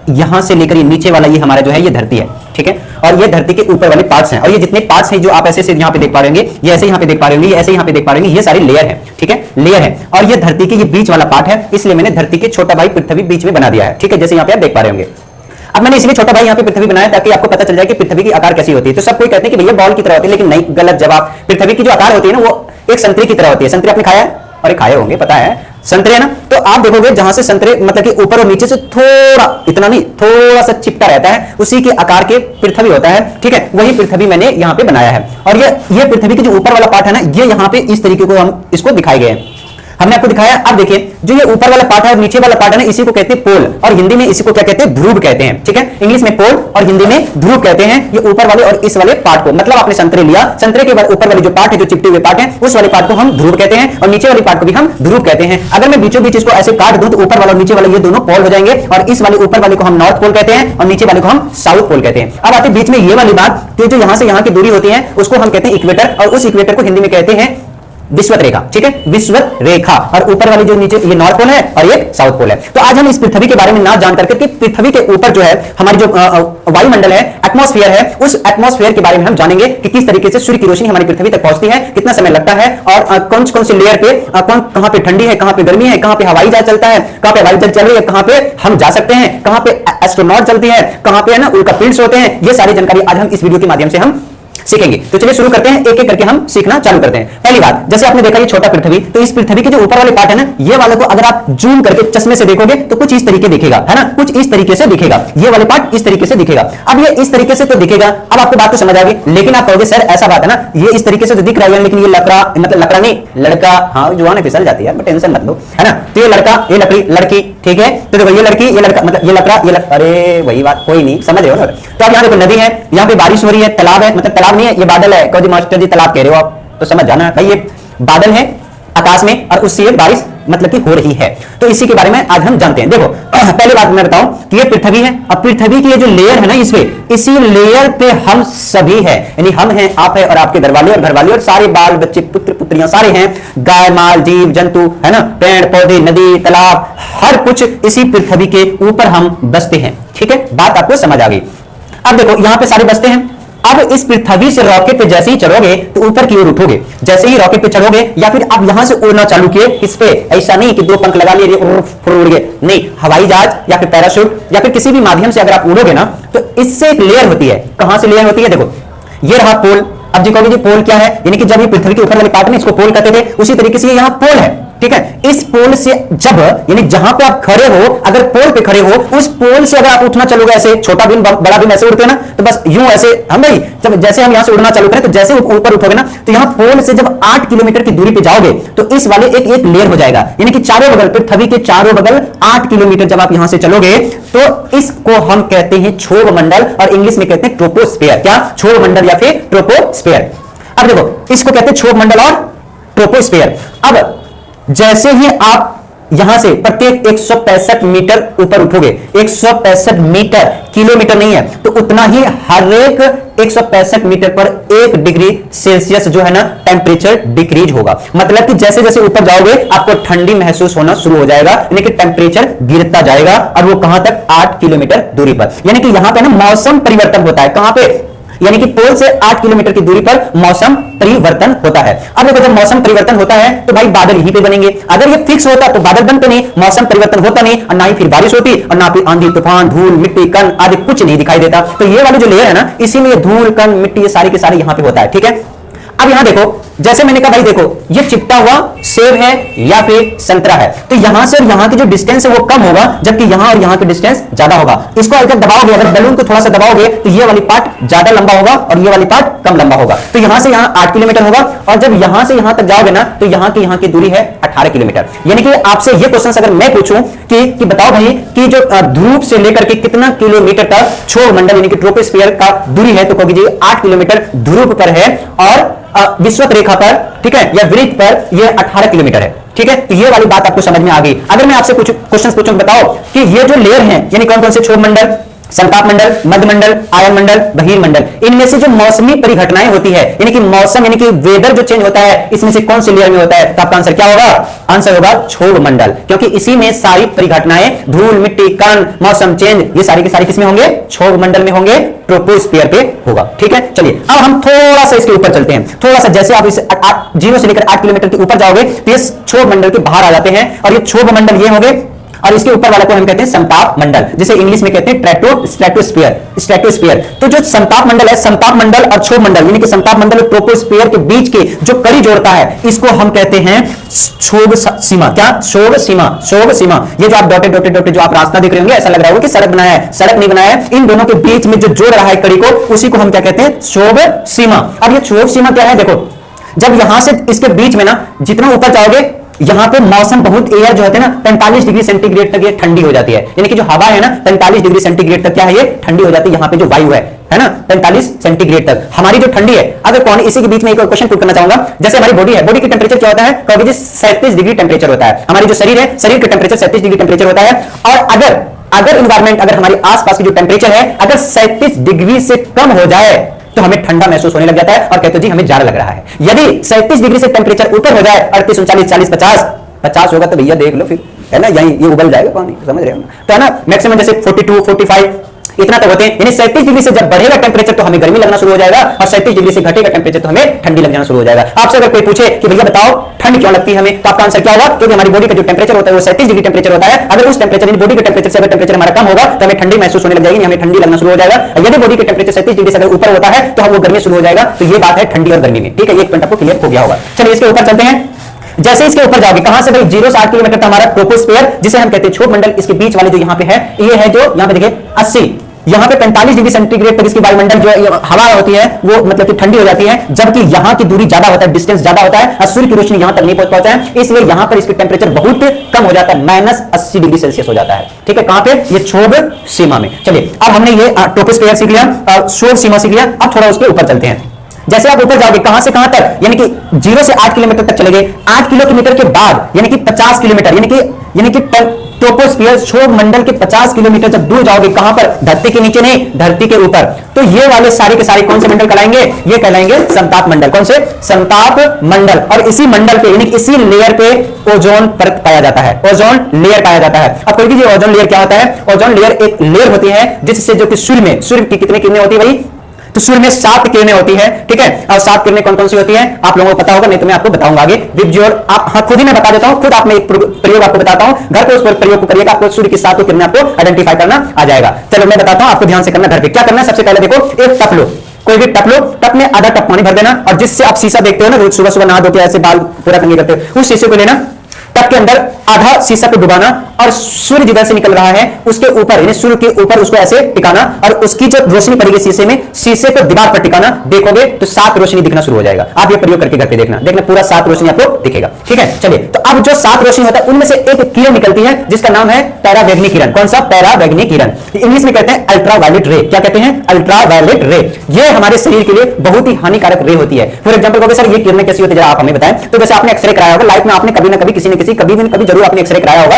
यहां से लेकर ये नीचे वाला ये हमारा जो है ये धरती है, ठीक है, और ये धरती के ऊपर वाले पार्ट्स हैं, और ये जितने पार्ट्स हैं जो आप ऐसे यहां पे देख पा रहे होंगे, ये ऐसे यहां पे देख पा रहे होंगे, ये ऐसे यहां पे देख पा रहे होंगे, ये सारी लेयर है, ठीक है, लेयर है, और ये धरती के ये बीच वाला पार्ट है, इसलिए मैंने धरती के छोटा भाई पृथ्वी बीच में बना दिया है, ठीक है, जैसे यहां पे आप देख पा रहे होंगे। अब मैंने इसलिए छोटा भाई यहां पे पृथ्वी बनाया ताकि आपको पता चल जाए कि पृथ्वी की आकार कैसी होती है। तो सब कोई कहते हैं कि भैया बॉल की तरह होती है, लेकिन नहीं, गलत जवाब। पृथ्वी की जो आकार होती है ना वो एक संतरे की तरह होती है। संतरे आपने खाया है? अरे खाए होंगे, पता है संतरे है ना। तो आप देखोगे जहां से संतरे मतलब कि ऊपर और नीचे से थोड़ा, इतना नहीं, थोड़ा सा चिपटा रहता है, उसी के आकार के पृथ्वी होता है, ठीक है, वही पृथ्वी मैंने यहां पे बनाया है। और ये पृथ्वी की जो ऊपर वाला पार्ट है ना, ये यहां पे इस तरीके को हम इसको दिखाए गए हैं, हमने आपको दिखाया। अब देखिए जो ये ऊपर वाला पार्ट है और नीचे वाला पार्ट है ना, इसी को कहते हैं पोल, और हिंदी में इसी को क्या कहते हैं? ध्रुव कहते हैं, ठीक है। इंग्लिश में पोल और हिंदी में ध्रुव कहते हैं ये ऊपर वाले और इस वाले पार्ट को। मतलब आपने संतरे लिया, संतरे के ऊपर वाले जो पार्ट है, जो चिपटे हुए पार्ट है, उस वाले पार्ट को हम ध्रुव कहते हैं, और नीचे वाले पार्ट को भी हम ध्रुव कहते हैं। अगर मैं बीचों बीच इसको ऐसे काट दूं तो ऊपर वाला और नीचे वाला ये दोनों पोल हो जाएंगे, और इस वाले ऊपर वाले को हम नॉर्थ पोल कहते हैं और नीचे वाले को हम साउथ पोल कहते हैं। अब आते बीच में ये वाली बात, तो जो यहां से यहां की दूरी होती है उसको हम कहते हैं इक्वेटर, और उस इक्वेटर को हिंदी में कहते हैं विषुवत रेखा, ठीक है, विषुवत रेखा। और ऊपर वाली जो नीचे ये नॉर्थ पोल है और ये साउथ पोल है। तो आज हम इस पृथ्वी के बारे में ना जान करके कि पृथ्वी के ऊपर जो है हमारी जो वायुमंडल है, एटमॉस्फेयर है, उस एटमॉस्फेयर के बारे में हम जानेंगे कि किस तरीके से सूर्य की रोशनी हमारी पृथ्वी तक पहुंचती है, कितना समय लगता है, और कौन कौन से लेयर पे कहां पे ठंडी है, कहां पे गर्मी है, कहां पे हवाई जहाज चलता है, कहां पे हवाई जहाज चल रही है, कहां पे हम जा सकते हैं, कहां पे एस्ट्रोनॉट चलती है, कहां पे है ना उल्का फील्ड्स होते हैं। ये सारी जानकारी आज हम इस वीडियो के माध्यम से हम सीखेंगे। तो चलिए शुरू करते हैं, एक एक करके हम सीखना चालू करते हैं। पहली बात, जैसे आपने देखा ये छोटा पृथ्वी, तो इस पृथ्वी के जो ऊपर वाले पार्ट है ना, ये वाले को अगर आप जूम करके चश्मे से देखोगे तो कुछ इस तरीके दिखेगा, है ना, कुछ इस तरीके से दिखेगा, ये वाले पार्ट इस तरीके से दिखेगा। अब ये इस तरीके से तो दिखेगा, अब आपको बात तो समझ आ गई, लेकिन आप कहोगे सर ऐसा बात है ना, ये इस तरीके से तो दिख रहा है, लेकिन ये लकड़ा, मतलब लकड़ा नहीं लड़का, हाँ जुबान फिसल जाती है, टेंशन मत लो, है ना। तो ये लड़का, ये लकड़ी, लड़की, ठीक है, तो देखो ये लड़की, ये लड़का, मतलब ये लकड़ा, ये अरे वही बात, कोई नहीं, समझ रहे हो ना। तो अब यहाँ देखो नदी है, यहाँ पे बारिश हो रही है, तालाब है, मतलब तालाब नहीं है, ये बादल है। जी मास्टर जी तालाब कह रहे हो आप, तो समझ जाना भाई, ये बादल है आकाश में और उससे बारिश मतलब कि हो रही है। तो इसी के बारे में आज हम जानते हैं। देखो पहले बात मैं बताऊं कि ये पृथ्वी है, अब पृथ्वी की ये जो लेयर है ना, इसमें इसी लेयर पे हम सभी हैं, यानी हम हैं, आप है और आपके घरवाले और घरवाली और सारे बाल बच्चे, पुत्र पुत्रियां सारे हैं, गाय माल जीव जंतु, है ना, पेड़ पौधे नदी तालाब, हर कुछ इसी पृथ्वी के ऊपर हम बसते हैं, ठीक है, बात आपको समझ आ गई। अब देखो यहां पे सारे बसते हैं। अब इस पृथ्वी से रॉकेट पे जैसे ही चढ़ोगे तो ऊपर की ओर उठोगे, जैसे ही रॉकेट पे चढ़ोगे या फिर आप यहां से उड़ना चालू किए इस पे, ऐसा नहीं कि दो पंख लगा लिए उड़ गए, नहीं, हवाई जहाज या फिर पैराशूट या फिर किसी भी माध्यम से अगर आप उड़ोगे ना, तो इससे एक लेयर होती है। कहां से लेयर होती है? देखो ये रहा पोल। अब जी कहोगे जी पोल क्या है? यानी कि जब ये पृथ्वी के ऊपर वाले पार्ट में इसको पोल कहते थे, उसी तरीके से यहां पोल है, ठीक है। इस पोल से जब, यानी जहां पे आप खड़े हो, अगर पोल पे खड़े हो, उस पोल से अगर आप उठना चलोगे, ऐसे छोटा बीन बड़ा बीन ऐसे उड़ते हैं ना, तो बस यूं ऐसे हम भाई जब जैसे हम यहां से उड़ना चालू करें तो जैसे ऊपर उठोगे ना, तो यहां पोल से जब 8 किलोमीटर की दूरी पे जाओगे तो इस वाले एक एक लेयर हो जाएगा, यानी कि चारों बगल, पृथ्वी के चारों बगल 8 किलोमीटर जब आप यहां से चलोगे तो इसको हम कहते हैं क्षोभ मंडल, और इंग्लिश में कहते हैं ट्रोपोस्फेयर। क्या? क्षोभ मंडल या फिर ट्रोपोस्फेयर। अब देखो इसको कहते हैं क्षोभ मंडल और ट्रोपोस्फेयर। अब जैसे ही आप यहां से प्रत्येक 165 मीटर ऊपर उठोगे, 165 मीटर, किलोमीटर नहीं है, तो उतना ही हर एक 165 मीटर पर 1 डिग्री सेल्सियस जो है ना टेम्परेचर डिक्रीज होगा। मतलब कि जैसे जैसे ऊपर जाओगे आपको ठंडी महसूस होना शुरू हो जाएगा, यानी कि टेम्परेचर गिरता जाएगा, और वो कहां तक? 8 किलोमीटर दूरी पर। यानी कि यहां पे ना मौसम परिवर्तन होता है। कहां पे? यानी कि पोल से 8 किलोमीटर की दूरी पर मौसम परिवर्तन होता है। अब देखो जब मौसम परिवर्तन होता है तो भाई बादल यहीं पे बनेंगे। अगर ये फिक्स होता तो बादल बनते नहीं, मौसम परिवर्तन होता नहीं, और ना ही फिर बारिश होती, और ना फिर आंधी तूफान धूल मिट्टी कण आदि कुछ नहीं दिखाई देता। तो ये वाली जो लेयर है ना, इसी में ये धूल कण मिट्टी ये सारी के सारे यहां पे होता है, ठीक है। अब यहां देखो, जैसे मैंने कहा भाई देखो ये चिपटा हुआ सेब है या फिर संतरा है, तो यहां से और यहां की जो डिस्टेंस है वो कम होगा, जबकि यहां और यहां की डिस्टेंस ज्यादा होगा। इसको अगर दबाओगे, अगर बलून को थोड़ा सा दबाओगे, तो ये वाली पार्ट ज्यादा लंबा होगा और ये वाली पार्ट कम लंबा होगा। तो यहां से यहां 8 किलोमीटर होगा, और जब यहां से यहां तक जाओगे ना, तो यहां की दूरी है 18 किलोमीटर। यानी कि आपसे ये क्वेश्चन अगर मैं पूछूं कि बताओ भाई कि जो ध्रुव से लेकर के कितना किलोमीटर तक क्षोभ मंडल यानी कि ट्रोपोस्फियर का दूरी है, तो कहोगे जी 8 किलोमीटर ध्रुव पर है, और विषुवत रेखा पर, ठीक है, या वृत्त पर ये 18 किलोमीटर है, ठीक है। तो ये वाली बात आपको समझ में आ गई। अगर मैं आपसे कुछ क्वेश्चंस पूछूं, बताओ कि ये जो लेयर है यानी कौन कौन से क्षोभ मंडल, संताप मंडल, मध्य मंडल, आयन मंडल, बहिर्मंडल, इनमें से जो मौसमी परिघटनाएं होती है, यानी कि मौसम यानी कि वेदर जो चेंज होता है, इसमें से कौन से लेयर में होता है? तो आपका आंसर क्या होगा? आंसर होगा क्षोभ मंडल, क्योंकि इसी में सारी परिघटनाएं, धूल, मिट्टी, कण, मौसम चेंज, ये सारी की सारी किसमें होंगे? क्षोभ मंडल में होंगे, ट्रोपोस्फियर पे होगा। ठीक है, चलिए अब हम थोड़ा सा इसके ऊपर चलते हैं। थोड़ा सा जैसे आप इस 0 से लेकर 8 किलोमीटर के ऊपर जाओगे तो ये क्षोभ मंडल के बाहर आ जाते हैं, और ये क्षोभ मंडल ये होंगे, और इसके ऊपर वाला को हम कहते हैं संताप मंडल, जिसे इंग्लिश में कहते हैं स्ट्रेटोस्फीयर। तो जो संताप मंडल है, संताप मंडल और क्षोभ मंडल, यानी कि संताप मंडल और ट्रोपोस्फीयर के बीच के जो कड़ी जोड़ता है, इसको हम कहते हैं क्षोभ सीमा। क्या? क्षोभ सीमा, क्षोभ सीमा। ये जो आप डॉटेड डॉटेड डॉटेड जो आप रास्ता देख रहे होंगे, ऐसा लग रहा होगा कि सड़क बनाया है, सड़क नहीं बनाया है। इन दोनों के बीच में जो जोड़ रहा है कड़ी को, उसी को हम क्या कहते हैं? क्षोभ सीमा। अब ये क्षोभ सीमा क्या है? देखो, जब यहां से इसके बीच में ना जितना ऊपर जाओगे, यहां पे मौसम बहुत, एयर जो होते हैं ना 45 डिग्री सेंटीग्रेड तक ये ठंडी हो जाती है, यानी कि जो हवा है ना 45 डिग्री सेंटीग्रेड तक क्या है? ये ठंडी हो जाती है। यहां पे जो वायु है ना 45 सेंटीग्रेड तक हमारी जो ठंडी है। अगर कौन, इसी के बीच में एक क्वेश्चन पुट करना चाहूंगा, जैसे हमारी बॉडी है, बॉडी की टेंपरेचर क्या होता है? कहोगे जी 37 डिग्री टेंपरेचर होता है। हमारी जो शरीर है, शरीर का टेंपरेचर 37 डिग्री टेंपरेचर होता है। और अगर इन्वायरमेंट, अगर हमारे आसपास की जो टेंपरेचर है अगर 37 डिग्री से कम हो जाए तो हमें ठंडा महसूस होने लग जाता है और कहते हो जी हमें जाड़ा लग रहा है। यदि 37 डिग्री से टेंपरेचर ऊपर हो जाए, 38, 39, 40, 50 होगा तो भैया देख लो फिर, है ना, यही ये उबल जाएगा पानी, समझ रहे हो ना? तो है ना, मैक्सिमम जैसे 42, 45 इतना तक होते हैं। यानी 37 डिग्री से जब बढ़ेगा टेंपरेचर तो हमें गर्मी लगना शुरू हो जाएगा, और 37 डिग्री से घटेगा टेंपरेचर तो हमें ठंडी लग जाना शुरू हो जाएगा। आपसे अगर कोई पूछे कि भैया बताओ ठंड क्यों लगती है हमें, तो आपका आंसर क्या होगा? क्योंकि हमारी बॉडी का जो टेंपरेचर होता है वो 37 डिग्री टेंपरेचर होता है। अगर उस टेंपरेचर, बॉडी के टेंपरेचर से अगर टेंपरेचर हमारा कम होगा तो हमें ठंडी महसूस होने लग जाएगी, हमें ठंडी लगना शुरू हो जाएगा। यदि बॉडी के टेंपरेचर 37 डिग्री से अगर ऊपर होता है तो हम वो गर्मी शुरू हो जाएगा। तो ये बात है ठंडी और गर्मी में। ठीक है, एक पॉइंट आपको क्लियर हो गया होगा। चलिए इसके ऊपर चलते हैं। जैसे इसके ऊपर जाओगे, कहां से भाई? 0 से 8 किलोमीटर तक हमारा ट्रोपोस्फीयर, जिसे हम कहते हैं क्षोभ मंडल। इसके बीच वाले जो यहां पे है, ये है जो यहां पे देखिए 80, यहां पे 45 डिग्री सेंटीग्रेड तक इसकी वायुमंडल जो हवा होती है वो मतलब कि ठंडी हो जाती है, जबकि यहां की दूरी ज्यादा होता है, डिस्टेंस ज्यादा होता है, और सूर्य की रोशनी यहां तक नहीं पहुंच पाता है, इसलिए यहां पर इसकी टेंपरेचर बहुत कम हो जाता है, -80 डिग्री सेल्सियस हो जाता है। ठीक है, कहां पे? ये क्षोभ सीमा में। चलिए अब हमने ये ट्रोपोस्फीयर सीख लिया, क्षोभ सीमा सीख लिया। अब थोड़ा उसके ऊपर चलते हैं। जैसे आप ऊपर जाओगे, कहां से कहां तक? यानी कि 0 से 8 किलोमीटर तक चले गए। 8 किलोमीटर के बाद यानी कि 50 किलोमीटर, यानी कि ट्रोपोस्फीयर क्षोभ मंडल के 50 किलोमीटर जब दूर जाओगे, कहां पर? धरती के नीचे नहीं, धरती के ऊपर। तो ये वाले सारे के सारे कौन से मंडल कहलाएंगे? ये कहलाएंगे संताप मंडल। कौन से? संताप मंडल। और इसी मंडल पे, यानी इसी लेयर पे ओजोन परत पाया जाता है, ओजोन लेयर पाया जाता है। अब कोई भी ओजोन लेयर क्या होता है? ओजोन लेयर एक लेयर होती है जिससे जो कि सूर्य की कितनी किरणें होती है भाई? तो सूर्य में 7 किरणें होती है। ठीक है, और 7 किरणें कौन कौन सी होती हैं आप लोगों को पता होगा, नहीं तो मैं आपको बताऊंगा आगे। विबज्योर, आप हाँ खुद ही मैं बता देता हूं, खुद आप में एक प्रयोग आपको बताता हूं, घर पे उस प्रयोग को करिएगा, आपको सूर्य की 7 किरणें आपको आइडेंटिफाई करना आ जाएगा। चलो मैं बताता हूं, आपको ध्यान से करना। घर पे क्या करना है? सबसे पहले देखो, एक टप लो, कोई भी टप लो, टप में आधा टप पानी भर देना, और जिससे आप शीशा देखते हो ना, रोज सुबह सुबह नहा धो के ऐसे बाल पूरा कंघी करते हो, उस शीशे को लेना, टप के अंदर आधा शीशा को डुबाना, और सूर्य जिधर से निकल रहा है उसके ऊपर, यानी सूर्य के ऊपर उसको ऐसे टिकाना, और उसकी जो रोशनी पड़ेगी शीशे में, शीशे को दीवार पर टिकाना, देखोगे तो 7 रोशनी दिखना शुरू हो जाएगा। आप ये प्रयोग करके घर पे देखना पूरा 7 रोशनी आपको दिखेगा। ठीक है, चलिए तो अब जो 7 रोशनी होता है उनमें से एक किरण निकलती है जिसका नाम है पैरावैग्निक किरण। कौन सा? पैरावैग्निक किरण। इंग्लिश में कहते हैं अल्ट्रावायलेट रे। क्या कहते हैं? अल्ट्रावायलेट रे। ये हमारे शरीर के लिए बहुत ही हानिकारक रे होती है। फॉर एग्जांपल कहोगे सर ये किरणें कैसी होती है, आप हमें बताएं। तो जैसे आपने एक्सरे कराया होगा लाइफ में, आपने कभी ना कभी किसी न किसी कभी जरूर आपने एक्सरे कराया होगा।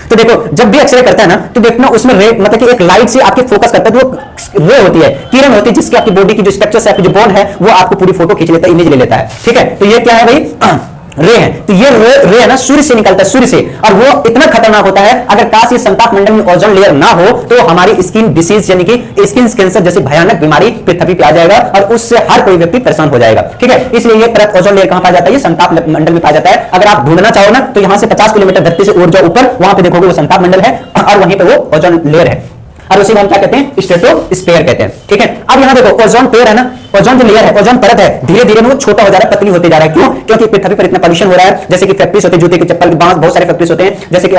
तो देखो जब भी एक्सरे करता है ना, तो देखना उसमें रे मतलब कि एक लाइट से आपके फोकस करता है, तो वो रे होती है, किरण होती है, जिसकी आपकी बॉडी की जो स्ट्रक्चर है, आपकी जो बोन है, वो आपको पूरी फोटो खींच लेता है, इमेज ले लेता है। ठीक है, तो ये क्या है भाई? रे है। तो ये रे है ना, सूर्य से निकलता है, सूर्य से, और वो इतना खतरनाक होता है, अगर काश ये संताप मंडल में ओजोन लेयर ना हो तो हमारी स्किन डिसीज यानी कि स्किन कैंसर जैसी भयानक बीमारी पृथ्वी पे आ जाएगा, और उससे हर कोई व्यक्ति परेशान हो जाएगा। ठीक है, इसलिए ये परत ओजोन लेयर कहां पाया जाता है? ये संताप मंडल में पाया जाता है। अगर आप ढूंढना चाहो ना तो यहां से 50 किलोमीटर धरती से उड़ जाओ ऊपर, वहां पे देखोगे वो संताप मंडल है, और वहीं पे वो ओजोन लेयर है, और उसी को हम क्या कहते हैं? स्ट्रेटोस्फीयर कहते हैं। ठीक है, अब यहां देखो ओजोन पेयर है ना, ओजोन जो लेयर है, ओजोन परत है, धीरे धीरे वो छोटा हो जा रहा है, पतली होते जा रहा है। क्यों? क्योंकि पृथ्वी पर इतना पॉल्यूशन हो रहा है, जैसे कि फैक्ट्रीज होती है, जूते के चप्पल के बांस, बहुत सारे फैक्ट्रीज होते हैं, जैसे कि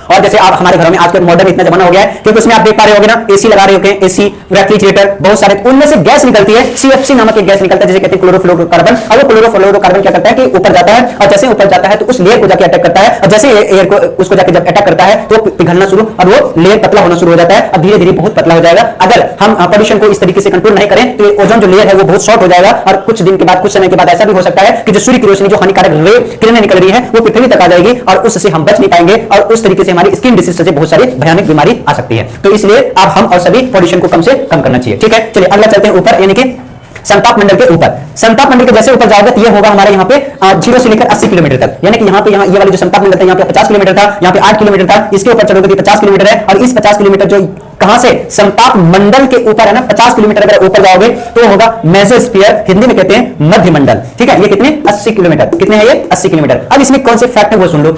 और जैसे आप हमारे घरों में आजकल मॉडर्न इतना जमाना हो गया है, क्योंकि उसमें आप देख पा रहे होगे ना, एसी लगा रहे होगे, एसी, रेफ्रिजरेटर, बहुत सारे, उनमें से गैस निकलती है, सीएफसी नामक एक गैस निकलता है, जिसे कहते हैं क्लोरोफ्लोरोकार्बन। और वो क्लोरोफ्लोरोकार्बन क्या करता है कि ऊपर जाता है, और जैसे ऊपर जाता है तो उस लेयर को जाके अटैक करता है, और जैसे एयर को उसको जाके जब अटैक करता है तो पिघलना शुरू, और वो लेयर पतला होना शुरू हो जाता है, और धीरे धीरे बहुत पतला हो जाएगा। अगर हम पॉल्यूशन को इस तरीके से कंट्रोल नहीं करें तो ओजोन जो लेयर है वो बहुत शॉर्ट हो जाएगा, और कुछ दिन के बाद, कुछ समय के बाद ऐसा भी हो सकता है कि जो सूर्य की रोशनी, जो हानिकारक रे किरणें निकल रही है, वो पृथ्वी तक आ जाएगी, और उससे हम बच नहीं पाएंगे, और उस तरीके से हमारी स्किन डिसीज से बहुत सारी भयानक बीमारी आ सकती है। तो इसलिए अब हम और सभी पॉल्यूशन को कम से कम करना चाहिए। ठीक है, चलिए अगला चलते हैं ऊपर, यानी कि संताप मंडल के ऊपर। संताप मंडल के जैसे ऊपर जाओगे तो ये होगा हमारे यहाँ पे 0 से लेकर 80 किलोमीटर तक, यानी कि यहाँ पे ये वाली जो संताप मंडल था यहाँ पे 50 किलोमीटर था, यहाँ पे 8 किलोमीटर था, इसके ऊपर चढ़ोगे तो 50 किलोमीटर है। और इस 50 किलोमीटर जो कहां से संताप मंडल के ऊपर है ना, 50 किलोमीटर अगर ऊपर जाओगे तो होगा मेसोस्फीयर, हिंदी में कहते हैं मध्य मंडल। ठीक है, ये कितने 80 किलोमीटर, कितने हैं ये 80 किलोमीटर। अब इसमें कौन से फैक्ट है वो सुन लो।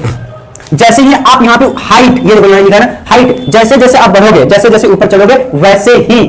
जैसे ही आप यहाँ पे हाइट, ये देखो लिखा है ना हाइट, जैसे जैसे आप बढ़ोगे, जैसे जैसे ऊपर चलोगे वैसे ही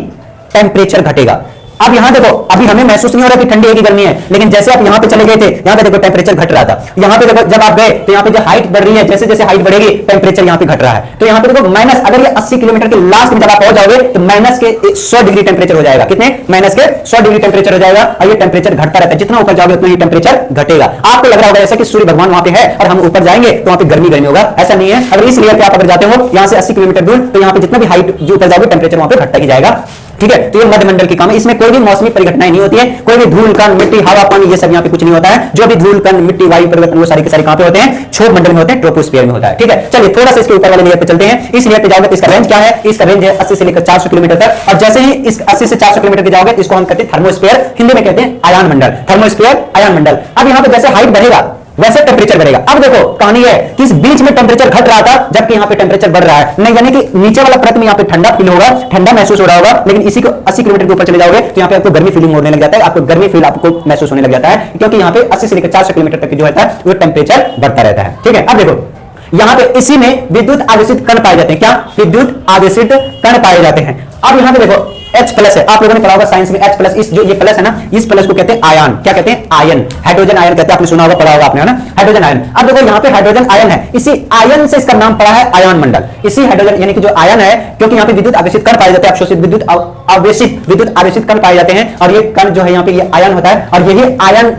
टेम्परेचर घटेगा। अब यहां देखो, अभी हमें महसूस नहीं हो रहा कि ठंडी है कि गर्मी है, लेकिन जैसे आप यहां पे चले गए थे, यहां पे देखो टेम्परेचर घट रहा था। यहां पे देखो जब आप गए तो यहां पे जो हाइट बढ़ रही है, जैसे जैसे हाइट बढ़ेगी टेम्परेचर यहां पे घट रहा है। तो यहां पे देखो माइनस, अगर ये 80 किलोमीटर के लास्ट में जब आप पहुंच जाओगे तो माइनस के 100 डिग्री टेम्परेचर हो जाएगा। कितने? माइनस के 100 डिग्री टेम्परेचर हो जाएगा। और ये टेम्परेचर घटता रहता है, जितना ऊपर जाओगे उतना ही टेम्परेचर घटेगा। आपको लग रहा होगा ऐसा कि सूर्य भगवान वहां पे है और हम ऊपर जाएंगे तो वहां पे गर्मी गर्मी होगा, ऐसा नहीं है। अगर इस लेयर पे आप अगर जाते हो यहां से 80 किलोमीटर दूर, तो यहां पे जितना भी हाइट जो ऊपर जाओगे टेम्परेचर वहां पे घटता ही जाएगा। ठीक है, तो ये मध्यमंडल की काम है, इसमें कोई भी मौसमी परिघटनाएं नहीं होती है, कोई भी धूल कण मिट्टी हवा पानी ये सब यहाँ पे कुछ नहीं होता है। जो भी धूल कण मिट्टी वायु परिवर्तन वो सारे के सारे कहां पे होते हैं? क्षोभ मंडल में होते हैं, ट्रोपोस्फियर में होता है। ठीक है, चलिए थोड़ा सा इसके ऊपर वाले लेयर पे चलते हैं। इस लेयर पे जाओगे तो इसका रेंज क्या है? इसका रेंज है 80 से लेकर 400 किलोमीटर तक। और जैसे ही इस 80 से 400 किलोमीटर पे जाओगे तो इसको हम कहते हैं थर्मोस्फीयर, हिंदी में कहते हैं आयान मंडल, थर्मोस्फीयर आयान मंडल। अब यहाँ पे जैसे हाइट बढ़ेगा वैसे टेम्परेचर बढ़ेगा। अब देखो कहानी है कि इस बीच में टेम्परेचर घट रहा था जबकि यहाँ पे टेम्परेचर बढ़ रहा है, नहीं यानी कि नीचे वाला परत में यहाँ पे ठंडा फील होगा, ठंडा महसूस हो रहा होगा, लेकिन इसी को 80 किलोमीटर के ऊपर चले जाओगे तो यहाँ पे आपको गर्मी फीलिंग होने लग जाता है, आपको गर्मी फील आपको महसूस होने लग जाता है, क्योंकि यहाँ पे 80 से लेकर 400 किलोमीटर तक जो है वो टेम्परेचर बढ़ता रहता है। ठीक है, अब देखो यहाँ पे इसी में विद्युत आवेशित कण पाए जाते हैं। क्या? विद्युत आवेशित कण पाए जाते हैं। अब यहाँ पे देखो H प्लस है, आप लोगों ने पढ़ा होगा साइंस में H प्लस, इस जो ये प्लस है ना, इस प्लस को कहते हैं आयन। क्या कहते हैं? आयन, हाइड्रोजन आयन कहते हैं, आपने सुना होगा, पढ़ा होगा आपने, है ना, हाइड्रोजन आयन। अब देखो यहाँ पे हाइड्रोजन आयन है, इसी आयन से इसका नाम पड़ा है आयन मंडल। इसी हाइड्रोजन यानी कि जो आयन है, क्योंकि यहाँ पे विद्युत आवेशित कण पाए जाते हैं, अवशोषित विद्युत आवेशित कण पाए जाते हैं, और ये कण जो है यहाँ पे ये आयन होता है, और यही आयन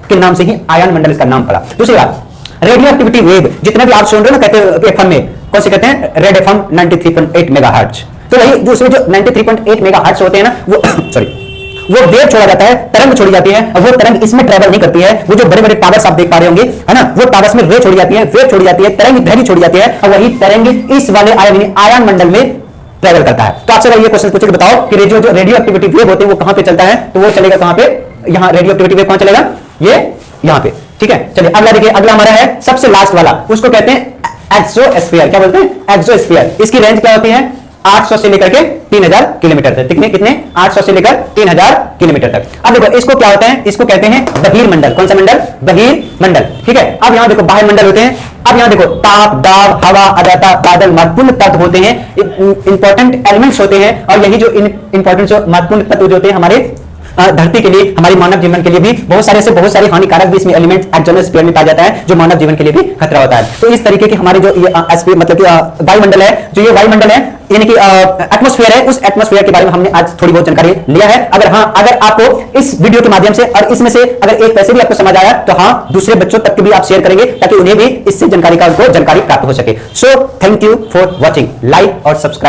के नाम से ही आयन मंडल इसका नाम पड़ा। दूसरी बात, रेडियो एक्टिविटी वेव, जितने भी आप सुन रहे हो ना, कहते हैं एफएम में, कौन से कहते हैं? Red FM 93.8 megahertz. तो वही दूसरे जो 93.8 मेगाहर्ट्ज होते हैं ना, वो सॉरी वो वेव छोड़ा जाता है, तरंग छोड़ी जाती है, और वो तरंग इसमें ट्रेवल नहीं करती है। वो जो बड़े बड़े टावर्स आप देख पा रहे होंगे, है ना, वो टावर्स में रे छोड़ी जाती है, वेव छोड़ी जाती है, तरंग ध्वनि छोड़ी जाती है, और वही तरंग इस वाले आयन मंडल में ट्रेवल करता है। तो आपसे ये क्वेश्चन पूछे कि बताओ कि रेडियो एक्टिविटी वेव होते हैं वो कहां पे चलता है? तो वो चलेगा कहां पे? यहाँ रेडियो एक्टिविटी वेव कहां चलेगा? ये यहाँ पे। ठीक है, चलिए अगला देखिए, अगला हमारा है सबसे लास्ट वाला, उसको कहते हैं एक्सोस्फीयर। क्या बोलते हैं? एक्सोस्फीयर। इसकी रेंज क्या होती है? 800 से लेकर के 3000 किलोमीटर तक। कितने 800 से लेकर 3000 किलोमीटर तक। अब देखो इसको क्या होता है? इसको कहते हैं बहिर्मंडल। कौन सा मंडल? बहिर्मंडल। ठीक है, अब यहां देखो बाह्य मंडल होते हैं। अब यहां देखो ताप, दाब, हवा, आर्द्रता, बादल महत्वपूर्ण तत्व होते हैं, इंपॉर्टेंट एलिमेंट्स होते हैं, और यही जो इंपॉर्टेंट जो महत्वपूर्ण तत्व जो होते हैं हमारे धरती के लिए, हमारी मानव जीवन के लिए भी बहुत सारे हानिकारक भी इसमें एलिमेंट्स एक्सोस्फीयर में पाया जाता है, जो मानव जीवन के लिए भी खतरा होता है। तो इस तरीके की हमारी जो ये मतलब कि वायुमंडल है, जो ये वायुमंडल है यानी कि एटमॉस्फेयर है, उस एटमॉस्फेयर के बारे में हमने आज थोड़ी बहुत जानकारी लिया है। अगर आपको इस वीडियो के माध्यम से और इसमें से अगर एक पैसे भी आपको समझ आया तो हाँ, दूसरे बच्चों तक के भी आप शेयर करेंगे ताकि उन्हें भी इससे जानकारी प्राप्त हो सके। So thank you for watching, like और सब्सक्राइब।